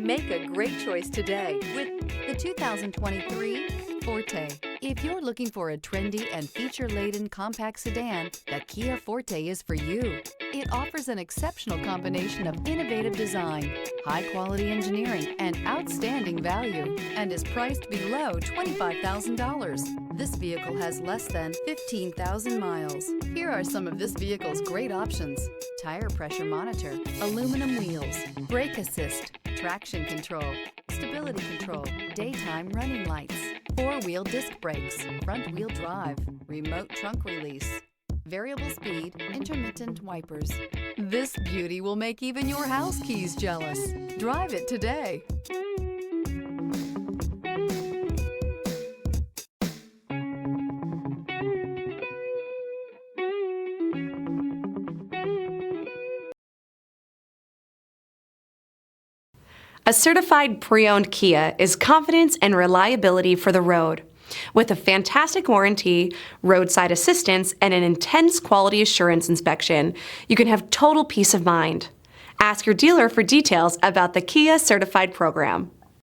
Make a great choice today with the 2023 Forte. If you're looking for a trendy and feature-laden compact sedan, the Kia Forte is for you. It offers an exceptional combination of innovative design, high-quality engineering, and outstanding value, and is priced below $25,000. This vehicle has less than 15,000 miles. Here are some of this vehicle's great options: tire pressure monitor, aluminum wheels, brake assist, traction control, stability control, daytime running lights, four-wheel disc brakes, front-wheel drive, remote trunk release, variable speed, intermittent wipers. This beauty will make even your house keys jealous. Drive it today. A certified pre-owned Kia is confidence and reliability for the road. With a fantastic warranty, roadside assistance, and an intense quality assurance inspection, you can have total peace of mind. Ask your dealer for details about the Kia Certified program.